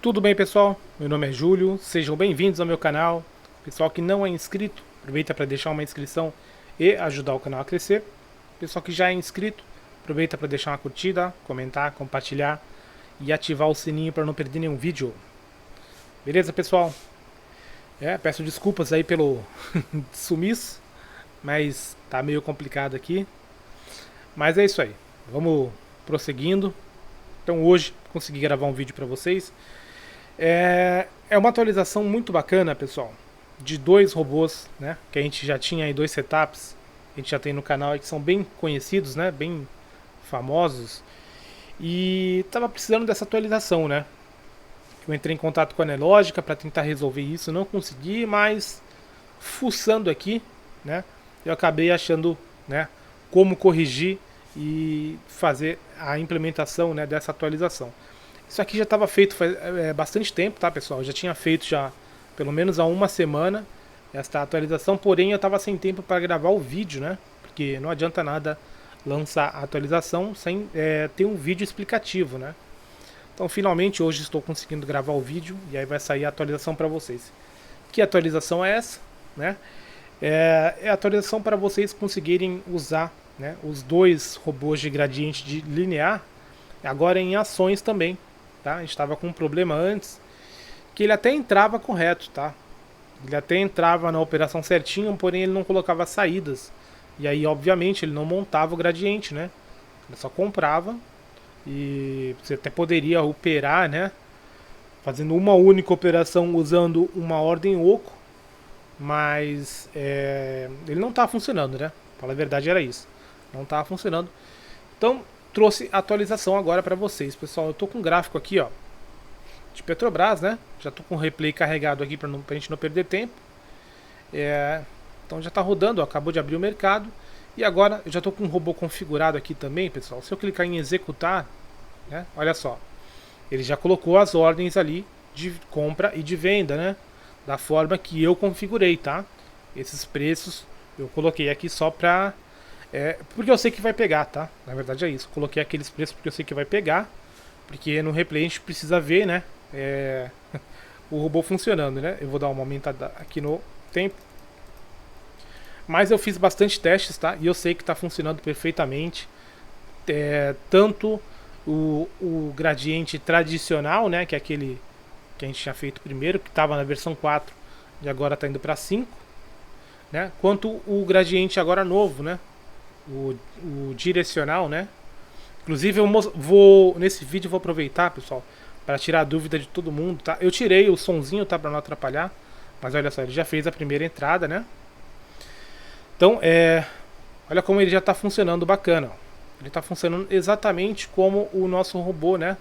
Tudo bem, pessoal? Meu nome é Júlio, sejam bem-vindos ao meu canal. Pessoal que não é inscrito, aproveita para deixar uma inscrição e ajudar o canal a crescer. Pessoal que já é inscrito, aproveita para deixar uma curtida, comentar, compartilhar e ativar o sininho para não perder nenhum vídeo. Beleza, pessoal? Peço desculpas aí pelo sumiço, mas tá meio complicado aqui. Mas é isso aí, vamos prosseguindo. Então hoje consegui gravar um vídeo para vocês. É uma atualização muito bacana, pessoal, de dois robôs, né, que a gente já tinha aí, dois setups, que a gente já tem no canal e que são bem conhecidos, né, bem famosos, e estava precisando dessa atualização, né. Eu entrei em contato com a Nelogica para tentar resolver isso, não consegui, mas fuçando aqui, né, eu acabei achando, né, como corrigir e fazer a implementação, né, dessa atualização. Isso aqui já estava feito faz bastante tempo, tá, pessoal? Eu já tinha feito já pelo menos há uma semana esta atualização, porém eu estava sem tempo para gravar o vídeo, né? Porque não adianta nada lançar a atualização sem ter um vídeo explicativo, né? Então finalmente hoje estou conseguindo gravar o vídeo e aí vai sair a atualização para vocês. Que atualização é essa, né? É a atualização para vocês conseguirem usar, né, os dois robôs de gradiente de linear agora em ações também. Tá? A gente estava com um problema antes, que ele até entrava correto, tá? Ele até entrava na operação certinho, porém ele não colocava saídas. E aí, obviamente, ele não montava o gradiente, né? Ele só comprava e você até poderia operar, né? Fazendo uma única operação usando uma ordem oco, mas ele não estava funcionando, né? Fala a verdade, era isso. Não estava funcionando. Então, trouxe atualização agora para vocês, pessoal. Eu tô com um gráfico aqui, ó, de Petrobras, né? Já tô com o replay carregado aqui para a gente não perder tempo. Então já tá rodando, ó, acabou de abrir o mercado. E agora eu já tô com um robô configurado aqui também, pessoal. Se eu clicar em executar, né? Olha só, ele já colocou as ordens ali de compra e de venda, né? Da forma que eu configurei, tá? Esses preços eu coloquei aqui só para porque eu sei que vai pegar, tá? Na verdade é isso. Coloquei aqueles preços porque eu sei que vai pegar. Porque no replay a gente precisa ver, né? O robô funcionando, né? Eu vou dar uma aumentada aqui no tempo. Mas eu fiz bastante testes, tá? E eu sei que está funcionando perfeitamente. Tanto o gradiente tradicional, né? Que é aquele que a gente tinha feito primeiro, que estava na versão 4 e agora está indo para 5. Né? Quanto o gradiente agora novo, né? O direcional, né? Inclusive eu vou nesse vídeo vou aproveitar, pessoal, para tirar a dúvida de todo mundo, tá? Eu tirei o sonzinho, tá, para não atrapalhar, mas olha só, ele já fez a primeira entrada, né? Então, olha como ele já está funcionando bacana. Ó. Ele está funcionando exatamente como o nosso robô, né?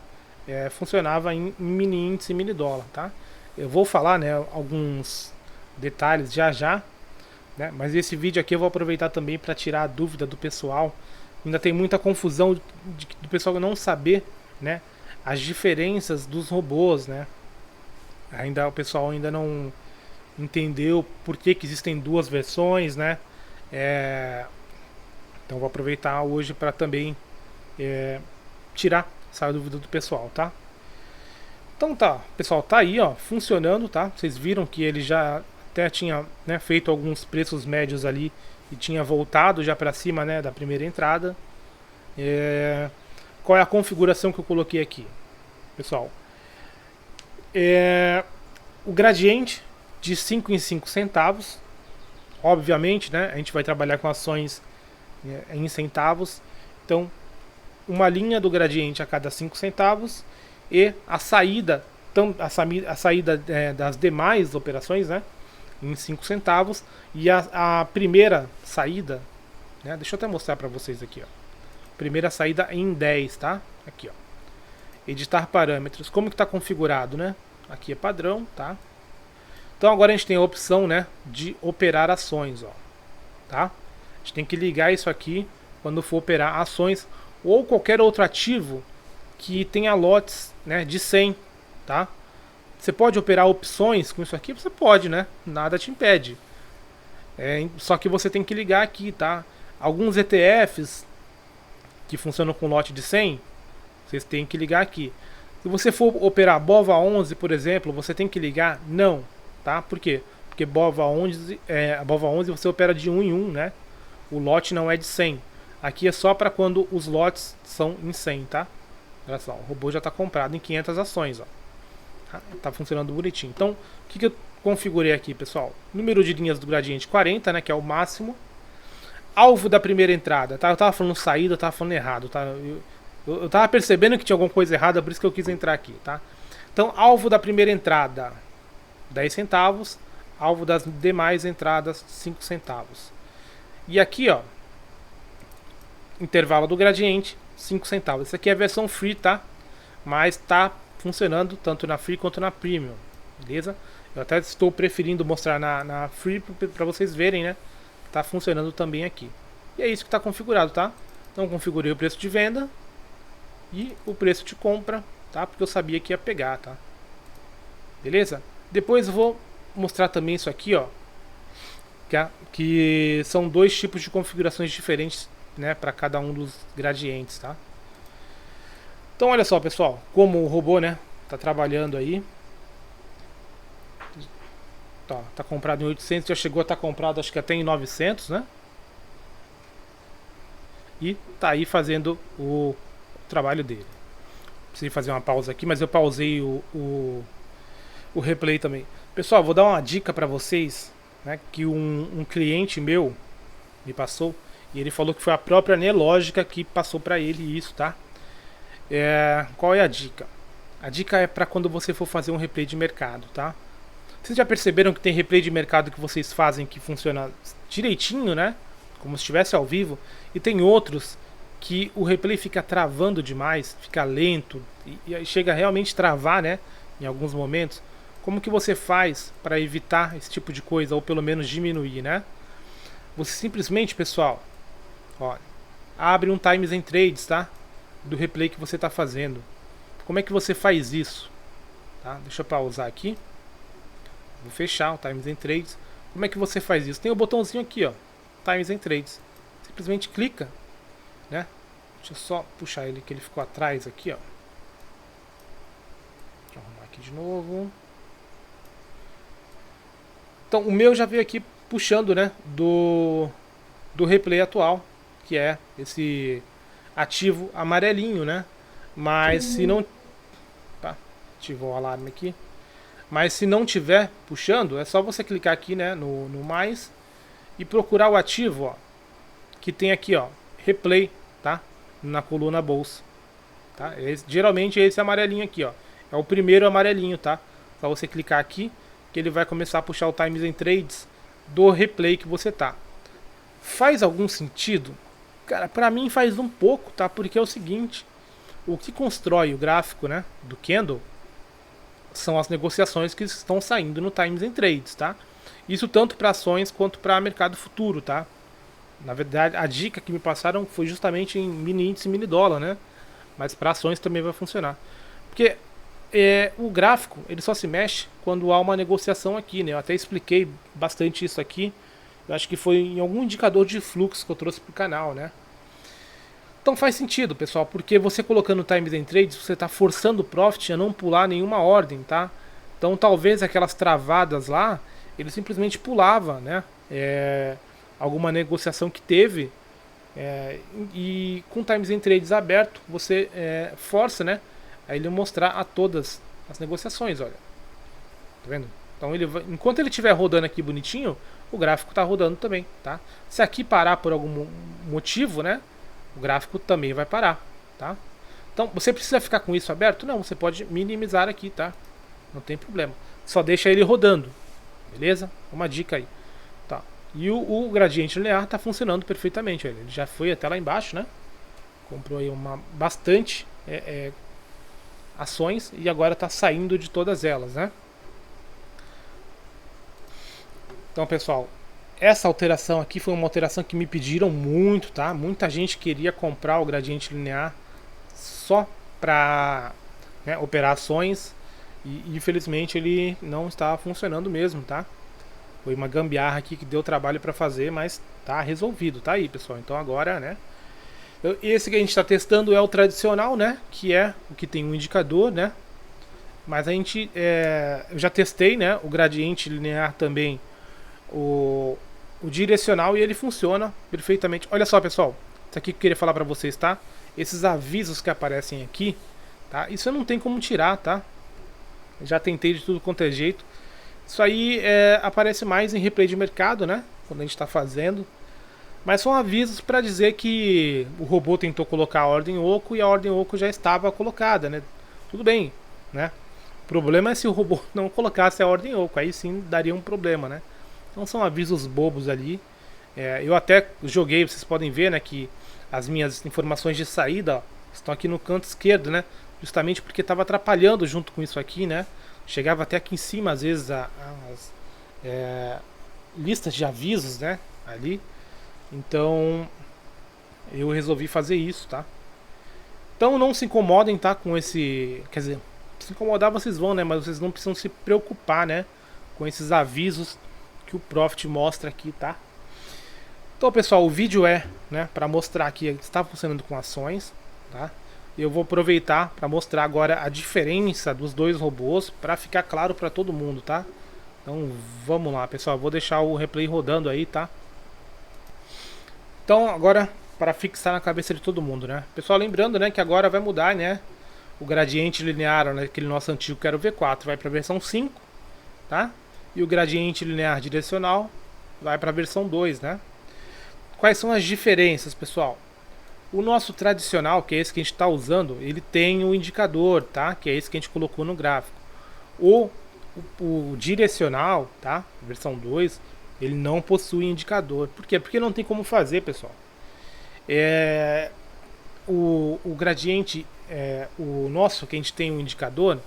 Funcionava em mini índice e mini dólar, tá? Eu vou falar, né, alguns detalhes já já. Né? Mas esse vídeo aqui eu vou aproveitar também para tirar a dúvida do pessoal. Ainda tem muita confusão do pessoal não saber, né, as diferenças dos robôs, né? O pessoal ainda não entendeu por que existem duas versões, né? Então vou aproveitar hoje para também tirar essa dúvida do pessoal, tá? Então tá, pessoal, tá aí, ó, funcionando, tá? Vocês viram que ele já até tinha, né, feito alguns preços médios ali e tinha voltado já para cima, né, da primeira entrada. Qual é a configuração que eu coloquei aqui, pessoal? O gradiente de 5 em 5 centavos. Obviamente, né, a gente vai trabalhar com ações em centavos. Então, uma linha do gradiente a cada 5 centavos e a saída das demais operações, né, em 5 centavos, e a primeira saída, né, deixa eu até mostrar para vocês aqui, ó. Primeira saída em 10, tá? Aqui, ó. Editar parâmetros. Como que está configurado, né? Aqui é padrão, tá? Então agora a gente tem a opção, né, de operar ações, ó. Tá? A gente tem que ligar isso aqui quando for operar ações ou qualquer outro ativo que tenha lotes, né, de 100, tá? Você pode operar opções com isso aqui? Você pode, né? Nada te impede. Só que você tem que ligar aqui, tá? Alguns ETFs que funcionam com lote de 100, vocês têm que ligar aqui. Se você for operar BOVA 11, por exemplo, você tem que ligar? Não, tá? Por quê? Porque BOVA 11, a BOVA 11 você opera de 1 em 1, né? O lote não é de 100. Aqui é só para quando os lotes são em 100, tá? Olha só, o robô já está comprado em 500 ações, ó. Tá funcionando bonitinho. Então, o que eu configurei aqui, pessoal? Número de linhas do gradiente 40, né? Que é o máximo. Alvo da primeira entrada, tá? Eu tava falando saída, eu tava falando errado, tá? Eu tava percebendo que tinha alguma coisa errada, por isso que eu quis entrar aqui, tá? Então, alvo da primeira entrada, 10 centavos. Alvo das demais entradas, 5 centavos. E aqui, ó, intervalo do gradiente, 5 centavos. Essa aqui é a versão free, tá? Mas tá funcionando tanto na free quanto na premium, beleza? Eu até estou preferindo mostrar na free para vocês verem, né? Tá funcionando também aqui. E é isso que está configurado, tá? Então configurei o preço de venda e o preço de compra, tá? Porque eu sabia que ia pegar, tá? Beleza? Depois eu vou mostrar também isso aqui, ó, que são dois tipos de configurações diferentes, né, para cada um dos gradientes, tá? Então olha só, pessoal, como o robô, né, tá trabalhando aí. Tá comprado em 800, já chegou a estar comprado acho que até em 900, né? E tá aí fazendo o trabalho dele. Precisei fazer uma pausa aqui, mas eu pausei o replay também. Pessoal, vou dar uma dica para vocês, né, que um cliente meu me passou, e ele falou que foi a própria Nelogica que passou para ele isso, tá? Qual é a dica? A dica é para quando você for fazer um replay de mercado, tá? Vocês já perceberam que tem replay de mercado que vocês fazem que funciona direitinho, né? Como se estivesse ao vivo. E tem outros que o replay fica travando demais, fica lento e chega a realmente travar, né? Em alguns momentos. Como que você faz para evitar esse tipo de coisa ou pelo menos diminuir, né? Você simplesmente, pessoal, ó, abre um Times and Trades, tá? Do replay que você está fazendo. Como é que você faz isso? Tá? Deixa eu pausar aqui. Vou fechar o Times and Trades. Como é que você faz isso? Tem o botãozinho aqui, ó, Times and Trades. Simplesmente clica, né? Deixa eu só puxar ele, que ele ficou atrás aqui, ó. Deixa eu arrumar aqui de novo. Então, o meu já veio aqui puxando, né, do replay atual, que é esse ativo amarelinho, né? Mas se não... Tá, ativou o alarme aqui. Mas se não tiver puxando, é só você clicar aqui, né, no mais e procurar o ativo, ó, que tem aqui, ó, replay, tá? Na coluna bolsa, tá? Geralmente é esse amarelinho aqui, ó. É o primeiro amarelinho, tá? Só você clicar aqui que ele vai começar a puxar o Times and Trades do replay que você tá. Faz algum sentido? Cara, pra mim faz um pouco, tá? Porque é o seguinte, o que constrói o gráfico, né, do candle são as negociações que estão saindo no Times and Trades, tá? Isso tanto para ações quanto para mercado futuro, tá? Na verdade, a dica que me passaram foi justamente em mini índice e mini dólar, né? Mas para ações também vai funcionar. Porque o gráfico, ele só se mexe quando há uma negociação aqui, né? Eu até expliquei bastante isso aqui. Eu acho que foi em algum indicador de fluxo que eu trouxe pro canal, né? Então faz sentido, pessoal, porque você colocando Times and Trades, você está forçando o Profit a não pular nenhuma ordem, tá? Então talvez aquelas travadas lá, ele simplesmente pulava, né? Alguma negociação que teve, e com Times and Trades aberto, você força, né, a ele mostrar a todas as negociações, olha. Tá vendo? Então ele vai, enquanto ele estiver rodando aqui bonitinho, o gráfico está rodando também, tá? Se aqui parar por algum motivo, né, o gráfico também vai parar, tá? Então, você precisa ficar com isso aberto? Não, você pode minimizar aqui, tá? Não tem problema. Só deixa ele rodando, beleza? Uma dica aí, tá? E o gradiente linear tá funcionando perfeitamente, ele já foi até lá embaixo, né? Comprou aí bastante ações e agora tá saindo de todas elas, né? Então, pessoal, essa alteração aqui foi uma alteração que me pediram muito, tá? Muita gente queria comprar o gradiente linear só para, né, operar ações e infelizmente ele não está funcionando mesmo, tá? Foi uma gambiarra aqui que deu trabalho para fazer, mas tá resolvido, tá aí, pessoal. Então agora, né, Esse que a gente está testando é o tradicional, né? Que é o que tem um indicador, né? Mas a gente, eu já testei, né? O gradiente linear também, o direcional, e ele funciona perfeitamente. Olha só, pessoal, isso aqui que eu queria falar para vocês, tá? Esses avisos que aparecem aqui, tá? Isso não tem como tirar, tá? Já tentei de tudo quanto é jeito. Isso aí aparece mais em replay de mercado, né? Quando a gente está fazendo. Mas são avisos para dizer que o robô tentou colocar a ordem oco e a ordem oco já estava colocada, né? Tudo bem, né? O problema é se o robô não colocasse a ordem oco, aí sim daria um problema, né? Então são avisos bobos ali. Eu até joguei, vocês podem ver, né, que as minhas informações de saída, ó, estão aqui no canto esquerdo, né? Justamente porque estava atrapalhando junto com isso aqui, né? Chegava até aqui em cima, às vezes, as listas de avisos, né? Ali. Então, eu resolvi fazer isso, tá? Então não se incomodem, tá? Com esse... Quer dizer, se incomodar vocês vão, né? Mas vocês não precisam se preocupar, né? Com esses avisos que o Profit mostra aqui, tá? Então, pessoal, o vídeo né, para mostrar aqui que está funcionando com ações, tá? Eu vou aproveitar para mostrar agora a diferença dos dois robôs para ficar claro para todo mundo, tá? Então, vamos lá, pessoal. Vou deixar o replay rodando aí, tá? Então, agora, para fixar na cabeça de todo mundo, né? Pessoal, lembrando, né, que agora vai mudar, né? O gradiente linear, né, aquele nosso antigo que era o V4, vai para a versão 5, tá? E o gradiente linear direcional vai para a versão 2, né? Quais são as diferenças, pessoal? O nosso tradicional, que é esse que a gente está usando, ele tem o indicador, tá? Que é esse que a gente colocou no gráfico. O direcional, tá? Versão 2, ele não possui indicador. Por quê? Porque não tem como fazer, pessoal. O gradiente, o nosso, que a gente tem um indicador,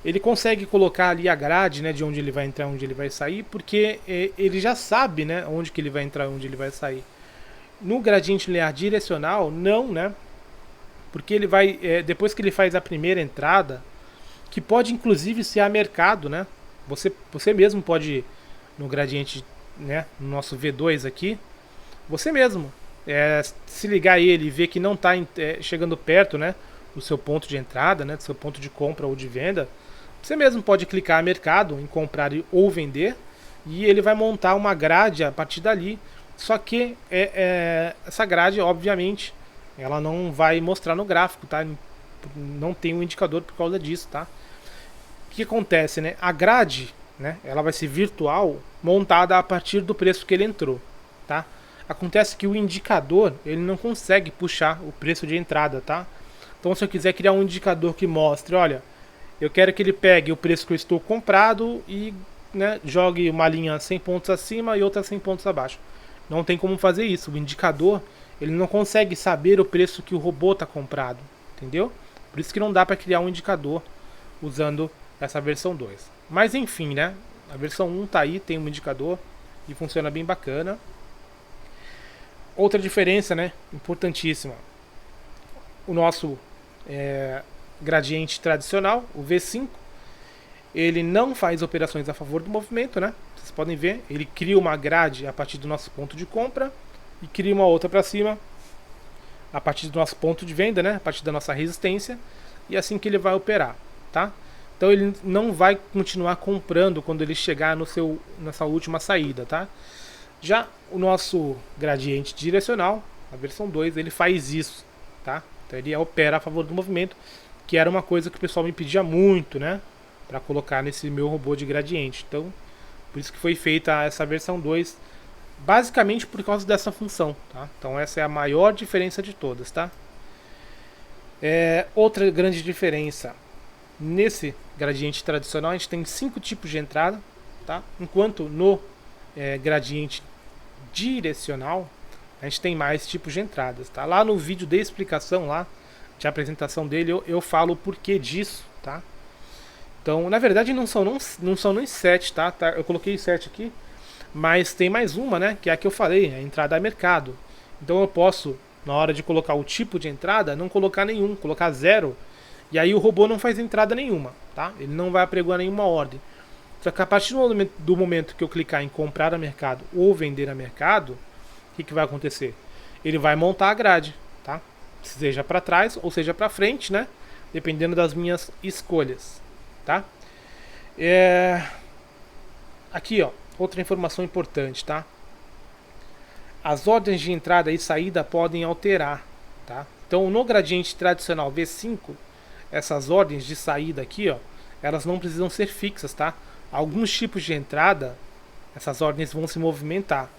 ele consegue colocar ali a grade, né, de onde ele vai entrar, onde ele vai sair, porque ele já sabe, né, onde que ele vai entrar, onde ele vai sair. No gradiente linear direcional, não, né? Porque ele vai, depois que ele faz a primeira entrada, que pode inclusive ser a mercado, né? Você mesmo pode, no gradiente, né, no nosso V2 aqui, você mesmo se ligar ele e ver que não está chegando perto, né, do seu ponto de entrada, né, do seu ponto de compra ou de venda, você mesmo pode clicar a mercado em comprar ou vender, e ele vai montar uma grade a partir dali. Só que essa grade, obviamente, ela não vai mostrar no gráfico, tá? Não tem um indicador por causa disso, tá? O que acontece, né? A grade, né, ela vai ser virtual, montada a partir do preço que ele entrou, tá? Acontece que o indicador, ele não consegue puxar o preço de entrada, tá? Então, se eu quiser criar um indicador que mostre, olha, eu quero que ele pegue o preço que eu estou comprado e, né, jogue uma linha 100 pontos acima e outra 100 pontos abaixo. Não tem como fazer isso. O indicador, ele não consegue saber o preço que o robô está comprado, entendeu? Por isso que não dá para criar um indicador usando essa versão 2. Mas enfim, né? A versão 1 tá aí, tem um indicador e funciona bem bacana. Outra diferença, né, importantíssima. O nosso gradiente tradicional, o V5, ele não faz operações a favor do movimento, né? Vocês podem ver, ele cria uma grade a partir do nosso ponto de compra e cria uma outra para cima a partir do nosso ponto de venda, né? A partir da nossa resistência, e é assim que ele vai operar, tá? Então ele não vai continuar comprando quando ele chegar nessa última saída, tá? Já o nosso gradiente direcional, a versão 2, ele faz isso, tá? Então ele opera a favor do movimento, que era uma coisa que o pessoal me pedia muito, né, para colocar nesse meu robô de gradiente. Então, por isso que foi feita essa versão 2, basicamente por causa dessa função, tá? Então essa é a maior diferença de todas, tá? Outra grande diferença, nesse gradiente tradicional a gente tem 5 tipos de entrada, tá? Enquanto no gradiente direcional a gente tem mais tipos de entradas, tá? Lá no vídeo de explicação, lá de apresentação dele, eu falo o porquê disso, tá? Então, na verdade, não são nem 7, tá? Eu coloquei 7 aqui, mas tem mais uma, né? Que é a que eu falei, a entrada a mercado. Então eu posso, na hora de colocar o tipo de entrada, não colocar nenhum, colocar 0, e aí o robô não faz entrada nenhuma, tá? Ele não vai apregoar nenhuma ordem. Só que a partir do momento que eu clicar em comprar a mercado ou vender a mercado, o que vai acontecer? Ele vai montar a grade, tá? seja para trás ou seja para frente, né? Dependendo das minhas escolhas, tá? Aqui, ó, outra informação importante, tá? As ordens de entrada e saída podem alterar, tá? Então, no gradiente tradicional V5, essas ordens de saída aqui, ó, elas não precisam ser fixas, tá? Alguns tipos de entrada, essas ordens vão se movimentar.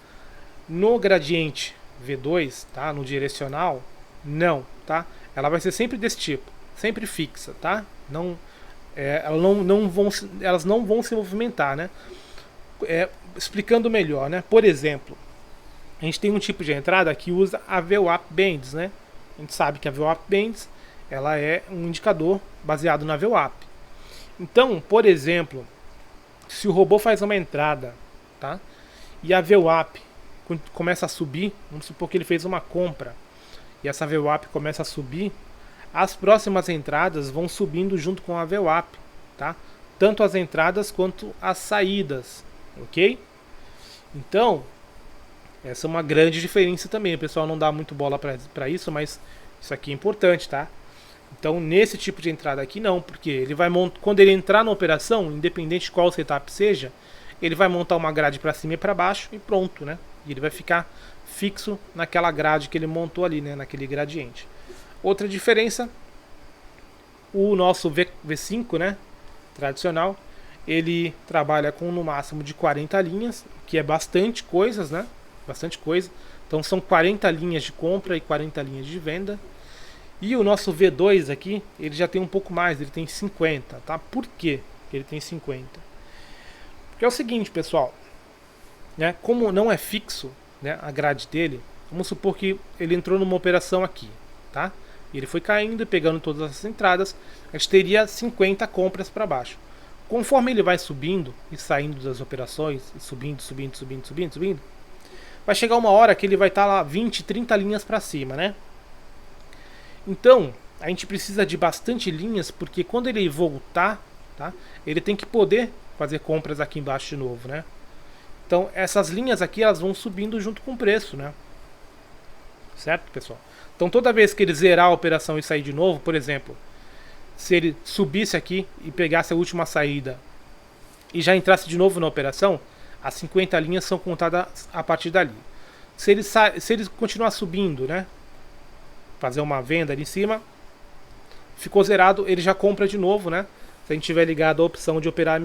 No gradiente V2, tá? No direcional, não, tá? Ela vai ser sempre desse tipo, sempre fixa, tá? Não, elas não vão se movimentar, né? Explicando melhor, né? Por exemplo, a gente tem um tipo de entrada que usa a VWAP Bands, né? A gente sabe que a VWAP Bands ela é um indicador baseado na VWAP. Então, por exemplo, se o robô faz uma entrada, tá? E a VWAP começa a subir, vamos supor que ele fez uma compra e essa VWAP começa a subir, as próximas entradas vão subindo junto com a VWAP, tá? Tanto as entradas quanto as saídas, ok? Então, essa é uma grande diferença também. O pessoal não dá muito bola para isso, mas isso aqui é importante, tá? Então, nesse tipo de entrada aqui não, porque ele vai quando ele entrar na operação, independente de qual setup seja, ele vai montar uma grade para cima e para baixo e pronto, né? E ele vai ficar fixo naquela grade que ele montou ali, né? Naquele gradiente. Outra diferença, o nosso V5, né? Tradicional, ele trabalha com no máximo de 40 linhas, que é bastante coisas, né? Bastante coisa. Então são 40 linhas de compra e 40 linhas de venda. E o nosso V2 aqui, ele já tem um pouco mais, ele tem 50, tá? Por quê que ele tem 50? Porque é o seguinte, pessoal, né? Como não é fixo, né, a grade dele, vamos supor que ele entrou numa operação aqui, tá? E ele foi caindo e pegando todas as entradas, a gente teria 50 compras para baixo. Conforme ele vai subindo e saindo das operações, subindo, vai chegar uma hora que ele vai estar lá 20, 30 linhas para cima, né? Então, a gente precisa de bastante linhas, porque quando ele voltar, tá, ele tem que poder fazer compras aqui embaixo de novo, né? Então, essas linhas aqui, elas vão subindo junto com o preço, né? Certo, pessoal? Então, toda vez que ele zerar a operação e sair de novo, por exemplo, se ele subisse aqui e pegasse a última saída e já entrasse de novo na operação, as 50 linhas são contadas a partir dali. Se ele continuar subindo, né, fazer uma venda ali em cima, ficou zerado, ele já compra de novo, né? Se a gente tiver ligado a opção de operar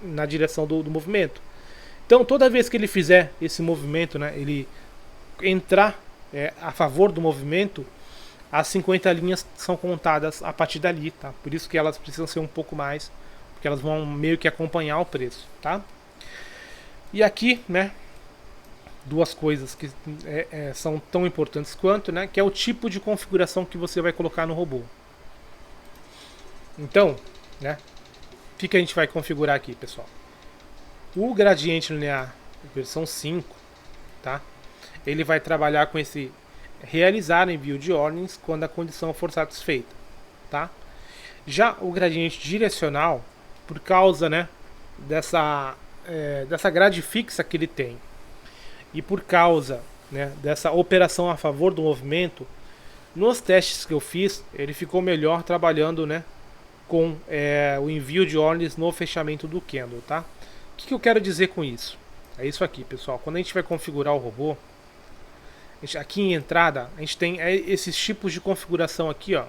na direção do movimento. Então, toda vez que ele fizer esse movimento, né, ele entrar a favor do movimento, as 50 linhas são contadas a partir dali, tá? Por isso que elas precisam ser um pouco mais, porque elas vão meio que acompanhar o preço, tá? E aqui, né, duas coisas que são tão importantes quanto, né, que é o tipo de configuração que você vai colocar no robô. Então, né, o que a gente vai configurar aqui, pessoal? O gradiente linear versão 5, tá? Ele vai trabalhar com esse realizar envio de ordens quando a condição for satisfeita, tá? Já o gradiente direcional, por causa, né, dessa grade fixa que ele tem e por causa, né, dessa operação a favor do movimento, nos testes que eu fiz, ele ficou melhor trabalhando, né, com o envio de ordens no fechamento do candle, tá? O que eu quero dizer com isso? É isso aqui, pessoal. Quando a gente vai configurar o robô, aqui em entrada, a gente tem esses tipos de configuração aqui, ó,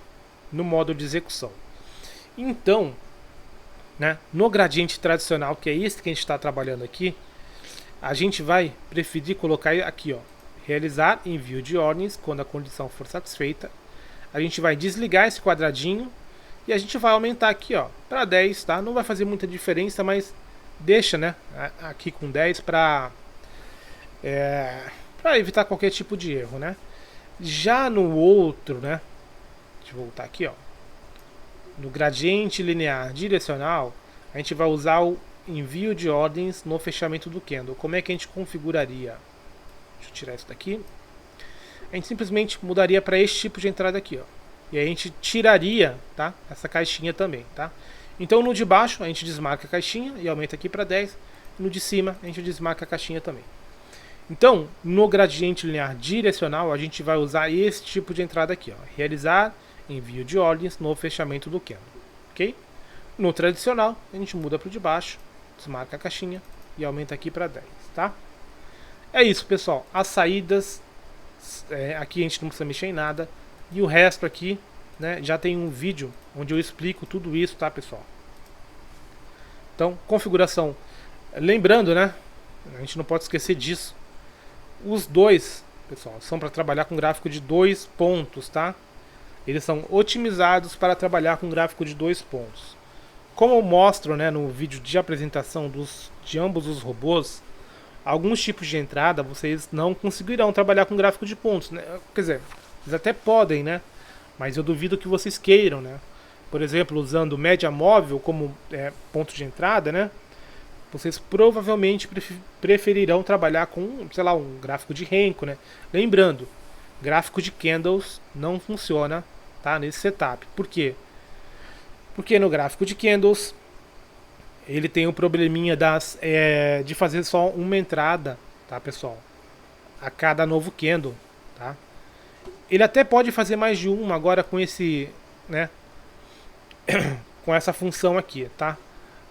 no modo de execução. Então, né, no gradiente tradicional, que é esse que a gente está trabalhando aqui, a gente vai preferir colocar aqui, ó, realizar envio de ordens quando a condição for satisfeita. A gente vai desligar esse quadradinho e a gente vai aumentar aqui, ó, para 10, tá? Não vai fazer muita diferença, mas deixa, né, aqui com 10 para evitar qualquer tipo de erro, né? Já no outro, né, deixa eu voltar aqui, ó, no gradiente linear direcional, a gente vai usar o envio de ordens no fechamento do candle. Como é que a gente configuraria? Deixa eu tirar isso daqui. A gente simplesmente mudaria para este tipo de entrada aqui, ó. E aí a gente tiraria, tá, essa caixinha também, tá? Então no de baixo a gente desmarca a caixinha e aumenta aqui para 10. No de cima a gente desmarca a caixinha também. Então, no gradiente linear direcional, a gente vai usar esse tipo de entrada aqui, ó, realizar envio de ordens no fechamento do candle, ok? No tradicional, a gente muda para o de baixo, desmarca a caixinha e aumenta aqui para 10, tá? É isso, pessoal. As saídas, aqui a gente não precisa mexer em nada. E o resto aqui, né, já tem um vídeo onde eu explico tudo isso, tá, pessoal? Então, configuração. Lembrando, né, a gente não pode esquecer disso. Os dois, pessoal, são para trabalhar com gráfico de 2 pontos, tá? Eles são otimizados para trabalhar com gráfico de 2 pontos. Como eu mostro, né, no vídeo de apresentação de ambos os robôs, alguns tipos de entrada vocês não conseguirão trabalhar com gráfico de pontos, né? Quer dizer, vocês até podem, né? Mas eu duvido que vocês queiram, né? Por exemplo, usando média móvel como ponto de entrada, né? Vocês provavelmente preferirão trabalhar com, sei lá, um gráfico de Renko, né? Lembrando, gráfico de candles não funciona, tá? Nesse setup. Por quê? Porque no gráfico de candles ele tem o probleminha de fazer só uma entrada, tá, pessoal? A cada novo candle, tá? Ele até pode fazer mais de uma agora com esse, né? Com essa função aqui, tá?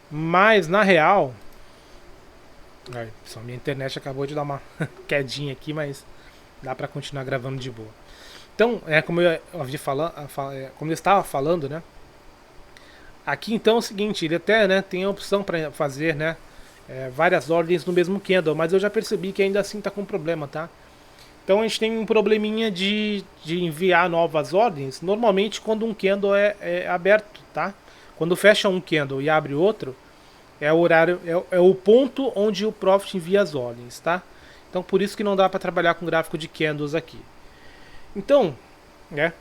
Mas na real, pessoal, minha internet acabou de dar uma quedinha aqui, mas dá para continuar gravando de boa. Então, como eu havia falando, como eu estava falando, né? Aqui então é o seguinte, ele até, né, tem a opção para fazer, né, várias ordens no mesmo candle, mas eu já percebi que ainda assim está com problema, tá? Então a gente tem um probleminha de enviar novas ordens, normalmente quando um candle é aberto, tá? Quando fecha um candle e abre outro, é o horário, é o ponto onde o Profit envia as ordens, tá? Então por isso que não dá para trabalhar com gráfico de candles aqui. Então, né?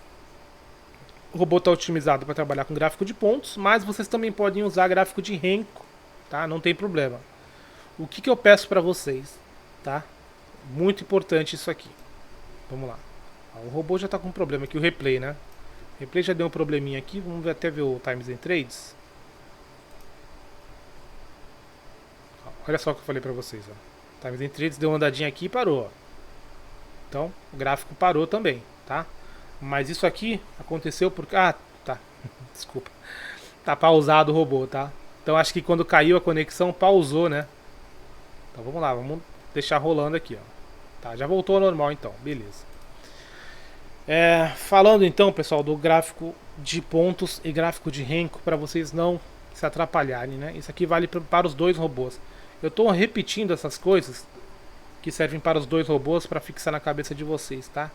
O robô está otimizado para trabalhar com gráfico de pontos, mas vocês também podem usar gráfico de Renko, tá? Não tem problema. O que eu peço para vocês, tá? Muito importante isso aqui. Vamos lá. O robô já está com um problema aqui, o replay, né? O replay já deu um probleminha aqui, vamos até ver o Times and Trades. Olha só o que eu falei para vocês, ó. Times and Trades deu uma andadinha aqui e parou, ó. Então, o gráfico parou também, tá? Mas isso aqui aconteceu porque... Ah, tá. Desculpa. Tá pausado o robô, tá? Então acho que quando caiu a conexão, pausou, né? Então vamos lá, vamos deixar rolando aqui, ó. Tá, já voltou ao normal então, beleza. Falando então, pessoal, do gráfico de pontos e gráfico de Renko, para vocês não se atrapalharem, né? Isso aqui vale para os dois robôs. Eu estou repetindo essas coisas que servem para os dois robôs para fixar na cabeça de vocês, tá?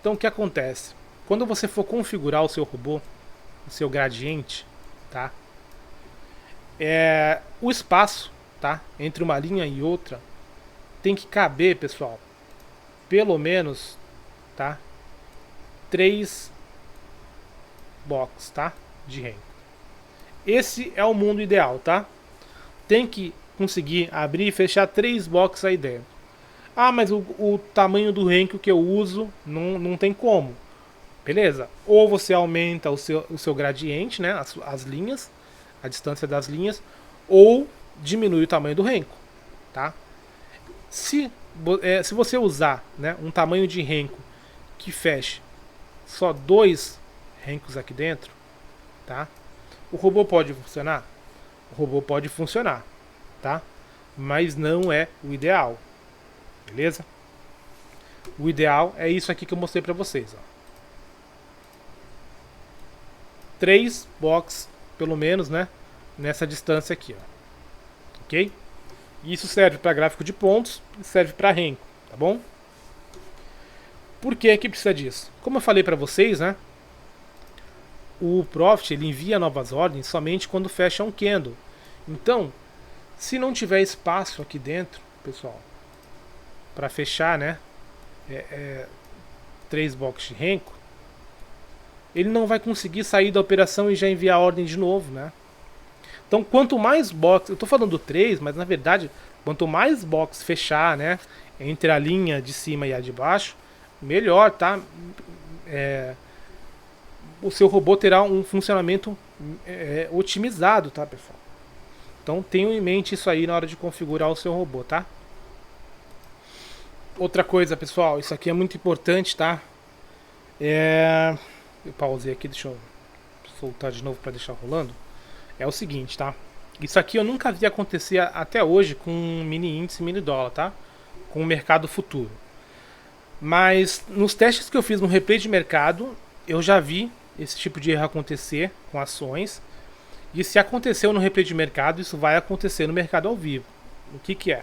Então o que acontece? Quando você for configurar o seu robô, o seu gradiente, tá? O espaço, tá? Entre uma linha e outra tem que caber, pessoal, pelo menos, tá? 3 boxes, tá? De Renko. Esse é o mundo ideal, tá? Tem que conseguir abrir e fechar 3 boxes aí dentro. Ah, mas o tamanho do Renko que eu uso não tem como. Beleza? Ou você aumenta o seu gradiente, né? As linhas, a distância das linhas, ou diminui o tamanho do Renko, tá? Se você usar, né, um tamanho de Renko que feche só 2 Renkos aqui dentro, tá? O robô pode funcionar? O robô pode funcionar, tá? Mas não é o ideal. Beleza? O ideal é isso aqui que eu mostrei pra vocês, ó. 3 boxes, pelo menos, né? Nessa distância aqui, ó. Ok? Isso serve para gráfico de pontos e serve para Renko, tá bom? Por que que precisa disso? Como eu falei para vocês, né? O Profit ele envia novas ordens somente quando fecha um candle. Então, se não tiver espaço aqui dentro, pessoal, para fechar, né? 3 boxes de Renko, ele não vai conseguir sair da operação e já enviar a ordem de novo, né? Então, quanto mais box, eu estou falando 3, mas na verdade, quanto mais box fechar, né, entre a linha de cima e a de baixo, melhor, tá? O seu robô terá um funcionamento otimizado, tá, pessoal? Então, tenham em mente isso aí na hora de configurar o seu robô, tá? Outra coisa, pessoal, isso aqui é muito importante, tá? Eu pausei aqui, deixa eu soltar de novo para deixar rolando. É o seguinte, tá? Isso aqui eu nunca vi acontecer até hoje com mini índice, mini dólar, tá? Com o mercado futuro. Mas nos testes que eu fiz no replay de mercado, eu já vi esse tipo de erro acontecer com ações. E se aconteceu no replay de mercado, isso vai acontecer no mercado ao vivo. O que que é,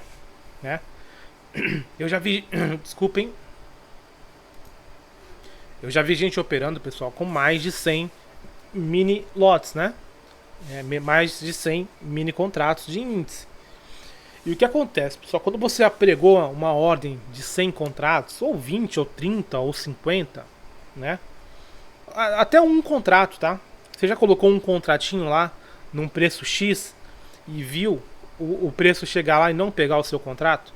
né? Eu já vi, desculpem, eu já vi gente operando, pessoal, com mais de 100 mini lotes, né? Mais de 100 mini contratos de índice. E o que acontece, pessoal, quando você apregou uma ordem de 100 contratos, ou 20, ou 30, ou 50, né? Até um contrato, tá? Você já colocou um contratinho lá num preço X e viu o preço chegar lá e não pegar o seu contrato?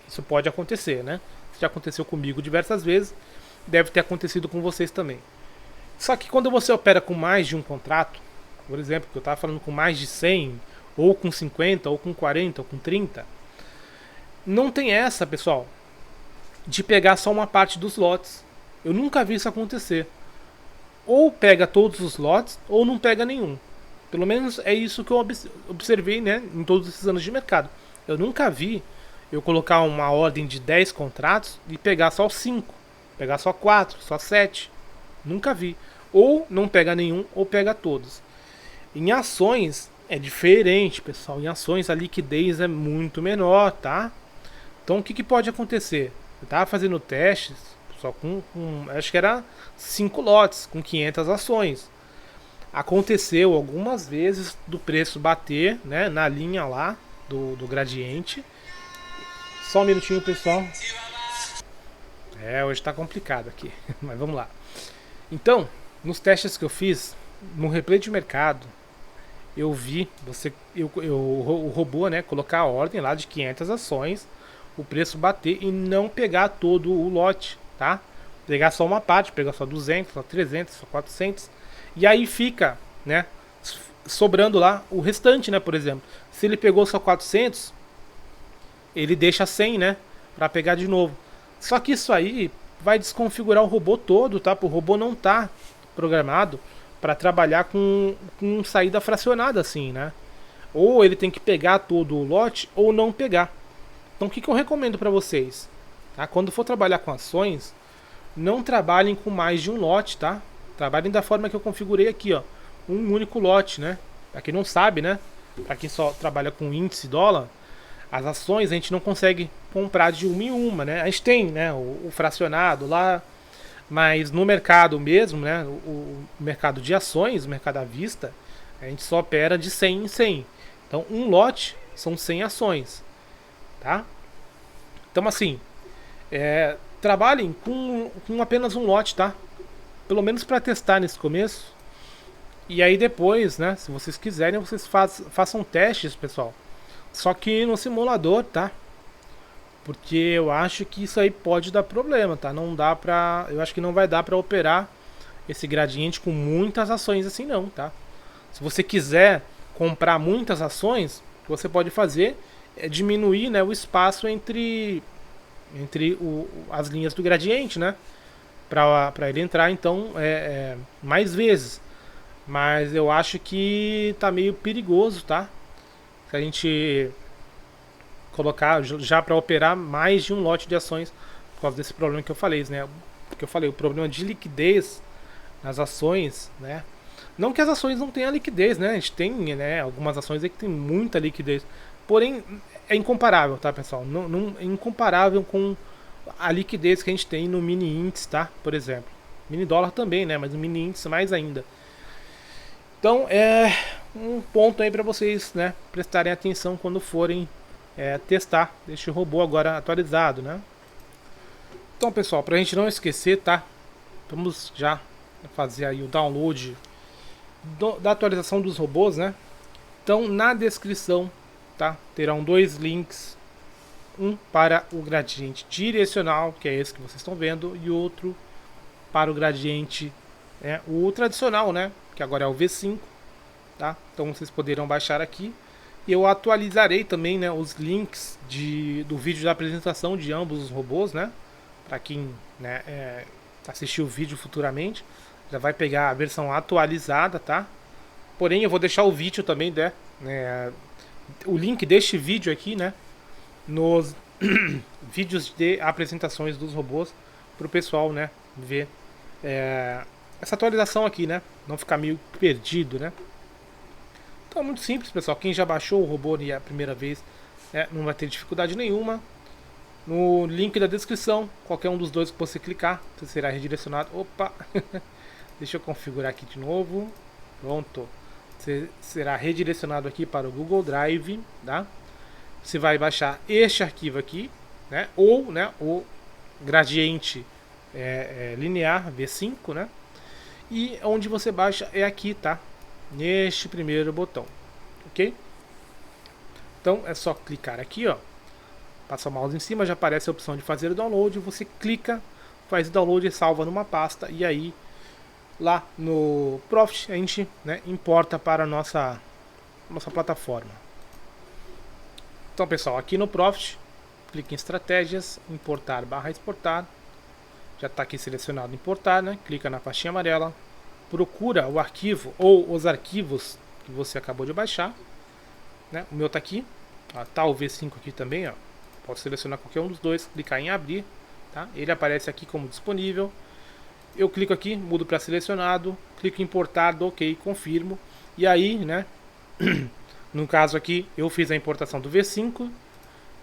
Isso pode acontecer, né? Isso já aconteceu comigo diversas vezes, deve ter acontecido com vocês também. Só que quando você opera com mais de um contrato, por exemplo, que eu estava falando com mais de 100, ou com 50, ou com 40, ou com 30, não tem essa, pessoal, de pegar só uma parte dos lotes. Eu nunca vi isso acontecer. Ou pega todos os lotes, ou não pega nenhum. Pelo menos é isso que eu observei, né, em todos esses anos de mercado. Eu nunca vi eu colocar uma ordem de 10 contratos e pegar só 5, pegar só 4, só 7. Nunca vi. Ou não pega nenhum, ou pega todos. Em ações é diferente, pessoal. Em ações a liquidez é muito menor, tá? Então o que pode acontecer? Eu estava fazendo testes só com acho que era 5 lotes, com 500 ações. Aconteceu algumas vezes do preço bater, né, na linha lá do gradiente. Só um minutinho, pessoal. Hoje tá complicado aqui, mas vamos lá. Então, nos testes que eu fiz, no replay de mercado, eu vi o robô, né, colocar a ordem lá de 500 ações, o preço bater e não pegar todo o lote, tá? Pegar só uma parte, pegar só 200, só 300, só 400, e aí fica, né, sobrando lá o restante, né, por exemplo. Se ele pegou só 400, ele deixa 100, né, para pegar de novo. Só que isso aí vai desconfigurar o robô todo, tá? O robô não tá programado para trabalhar com saída fracionada assim, né? Ou ele tem que pegar todo o lote ou não pegar. Então o que eu recomendo para vocês? Tá? Quando for trabalhar com ações, não trabalhem com mais de um lote, tá? Trabalhem da forma que eu configurei aqui, ó, um único lote, né? Para quem não sabe, né? Para quem só trabalha com índice dólar, as ações a gente não consegue comprar de uma em uma, né? A gente tem, né, o fracionado lá, mas no mercado mesmo, né, o mercado de ações, o mercado à vista, a gente só opera de 100 em 100. Então, um lote são 100 ações, tá? Então, assim, trabalhem com apenas um lote, tá? Pelo menos para testar nesse começo. E aí depois, né, se vocês quiserem, vocês façam testes, pessoal. Só que no simulador, tá? Porque eu acho que isso aí pode dar problema, tá? Não dá pra... Eu acho que não vai dar pra operar esse gradiente com muitas ações assim não, tá? Se você quiser comprar muitas ações, o que você pode fazer é diminuir, né, o espaço entre as linhas do gradiente, né? Pra ele entrar, então, mais vezes. Mas eu acho que tá meio perigoso, tá? Se a gente colocar já para operar mais de um lote de ações por causa desse problema que eu falei, né? Porque eu falei, o problema de liquidez nas ações, né? Não que as ações não tenham liquidez, né? A gente tem, né, algumas ações aí que tem muita liquidez. Porém, é incomparável, tá, pessoal? Não é incomparável com a liquidez que a gente tem no mini índice, tá? Por exemplo. Mini dólar também, né? Mas no mini índice mais ainda. Então, é um ponto aí para vocês, né, prestarem atenção quando forem testar este robô agora atualizado, né? Então, pessoal, para a gente não esquecer, tá? Vamos já fazer aí o download da atualização dos robôs, né? Então, na descrição, tá? Terão 2 links, um para o gradiente direcional, que é esse que vocês estão vendo, e outro para o gradiente, o tradicional, né? Que agora é o V5, tá? Então vocês poderão baixar aqui. E eu atualizarei também, né, os links do vídeo da apresentação de ambos os robôs, né? Para quem, né, assistir o vídeo futuramente, já vai pegar a versão atualizada, tá? Porém, eu vou deixar o vídeo também, né, o link deste vídeo aqui, né, nos vídeos de apresentações dos robôs, para o pessoal, né, ver essa atualização aqui, né, não ficar meio perdido, né. Então é muito simples, pessoal. Quem já baixou o robô a primeira vez, não vai ter dificuldade nenhuma. No link da descrição, qualquer um dos dois que você clicar, você será redirecionado. Opa! Deixa eu configurar aqui de novo. Pronto. Você será redirecionado aqui para o Google Drive, tá? Você vai baixar este arquivo aqui, né? Ou, né, o gradiente linear V5, né? E onde você baixa é aqui, tá? Neste primeiro botão, ok? Então é só clicar aqui, ó. Passa o mouse em cima, já aparece a opção de fazer o download. Você clica, faz o download e salva numa pasta. E aí, lá no Profit, a gente, né, importa para a nossa plataforma. Então, pessoal, aqui no Profit, clique em Estratégias, Importar / Exportar. Já está aqui selecionado Importar, né? Clica na pastinha amarela. Procura o arquivo ou os arquivos que você acabou de baixar, né? O meu está aqui, tá o V5 aqui também, ó. Pode selecionar qualquer um dos dois, clicar em abrir, tá? Ele aparece aqui como disponível. Eu clico aqui, mudo para selecionado, clico em importar, dou OK, confirmo. E aí, né? No caso aqui, eu fiz a importação do V5.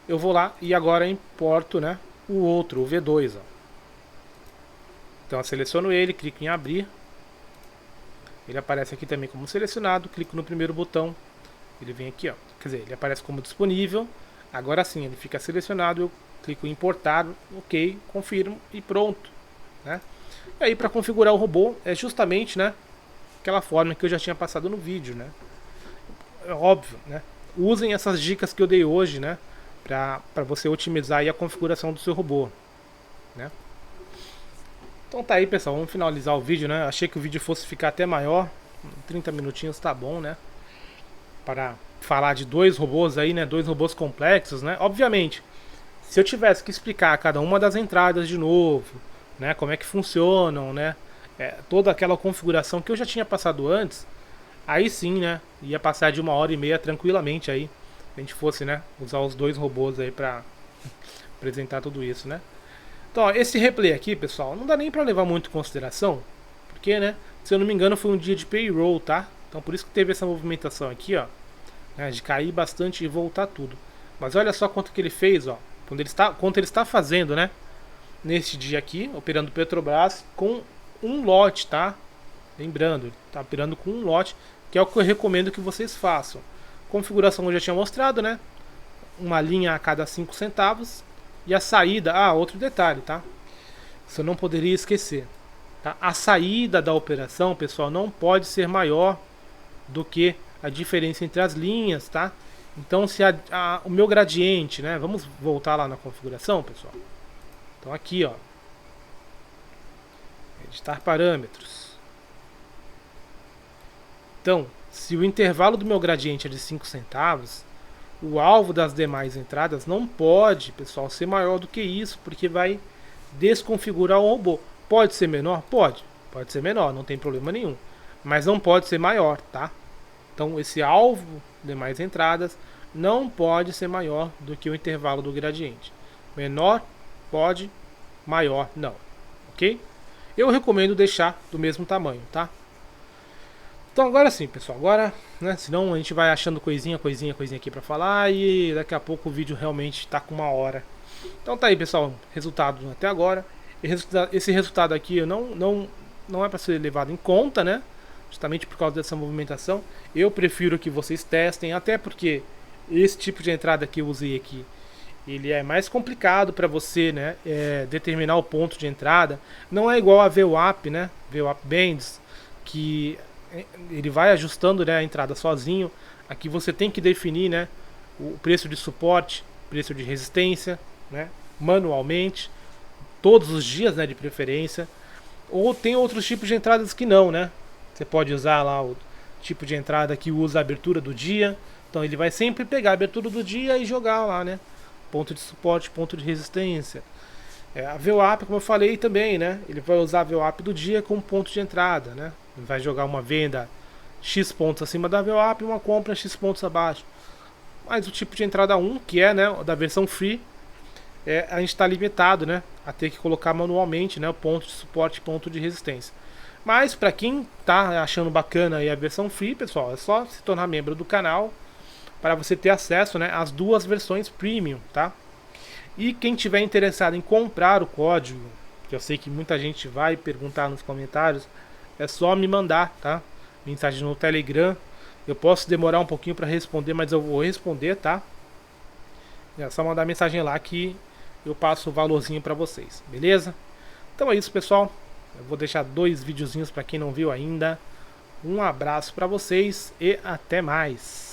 Eu vou lá e agora importo, né, o outro, o V2, ó. Então eu seleciono ele, clico em abrir. Ele aparece aqui também como selecionado, clico no primeiro botão, ele vem aqui, ó. Quer dizer, ele aparece como disponível. Agora sim, ele fica selecionado, eu clico em importar, OK, confirmo e pronto, né? E aí para configurar o robô é justamente, né, aquela forma que eu já tinha passado no vídeo, né? É óbvio, né? Usem essas dicas que eu dei hoje, né, para você otimizar aí a configuração do seu robô, né? Então tá aí, pessoal, vamos finalizar o vídeo, né? Achei que o vídeo fosse ficar até maior, 30 minutinhos tá bom, né? Para falar de dois robôs aí, né? Dois robôs complexos, né? Obviamente, se eu tivesse que explicar cada uma das entradas de novo, né? Como é que funcionam, né? Toda aquela configuração que eu já tinha passado antes, aí sim, né? Ia passar de 1h30 tranquilamente aí, se a gente fosse, né, usar os dois robôs aí para apresentar tudo isso, né? Então, ó, esse replay aqui, pessoal, não dá nem para levar muito em consideração, porque, né, se eu não me engano, foi um dia de payroll, tá? Então, por isso que teve essa movimentação aqui, ó, né, de cair bastante e voltar tudo. Mas olha só quanto que ele fez, ó, quanto ele está fazendo, né, neste dia aqui, operando Petrobras com um lote, tá? Lembrando, ele está operando com um lote, que é o que eu recomendo que vocês façam. Configuração eu já tinha mostrado, né? Uma linha a cada 5 centavos. E a saída, outro detalhe, tá? Isso eu não poderia esquecer, tá? A saída da operação, pessoal, não pode ser maior do que a diferença entre as linhas, tá? Então, se o meu gradiente, né? Vamos voltar lá na configuração, pessoal. Então, aqui, ó. Editar parâmetros. Então, se o intervalo do meu gradiente é de 5 centavos... O alvo das demais entradas não pode, pessoal, ser maior do que isso, porque vai desconfigurar o robô. Pode ser menor? Pode ser menor, não tem problema nenhum. Mas não pode ser maior, tá? Então esse alvo demais entradas não pode ser maior do que o intervalo do gradiente. Menor pode, maior não, ok? Eu recomendo deixar do mesmo tamanho, tá? Então agora sim, pessoal, agora, né, senão a gente vai achando coisinha aqui pra falar e daqui a pouco o vídeo realmente tá com 1h. Então tá aí, pessoal, resultado até agora. Esse resultado aqui não é para ser levado em conta, né, justamente por causa dessa movimentação. Eu prefiro que vocês testem, até porque esse tipo de entrada que eu usei aqui, ele é mais complicado para você, né, determinar o ponto de entrada. Não é igual a VWAP, né, VWAP Bands, que ele vai ajustando, né, a entrada sozinho. Aqui você tem que definir, né, o preço de suporte, preço de resistência, né, manualmente, todos os dias, né, de preferência. Ou tem outros tipos de entradas que não, né? Você pode usar lá tipo de entrada que usa a abertura do dia. Então ele vai sempre pegar a abertura do dia e jogar lá, né? Ponto de suporte, ponto de resistência. A VWAP, como eu falei também, né? Ele vai usar a VWAP do dia como ponto de entrada, né? Ele vai jogar uma venda X pontos acima da VWAP e uma compra X pontos abaixo. Mas o tipo de entrada 1, que é, né, da versão free, a gente está limitado, né, a ter que colocar manualmente, né, o ponto de suporte e ponto de resistência. Mas para quem tá achando bacana aí a versão free, pessoal, é só se tornar membro do canal para você ter acesso, né, às duas versões premium, tá? E quem tiver interessado em comprar o código, que eu sei que muita gente vai perguntar nos comentários, é só me mandar, tá? Mensagem no Telegram. Eu posso demorar um pouquinho para responder, mas eu vou responder, tá? É só mandar mensagem lá que eu passo o valorzinho para vocês, beleza? Então é isso, pessoal. Eu vou deixar 2 videozinhos para quem não viu ainda. Um abraço para vocês e até mais.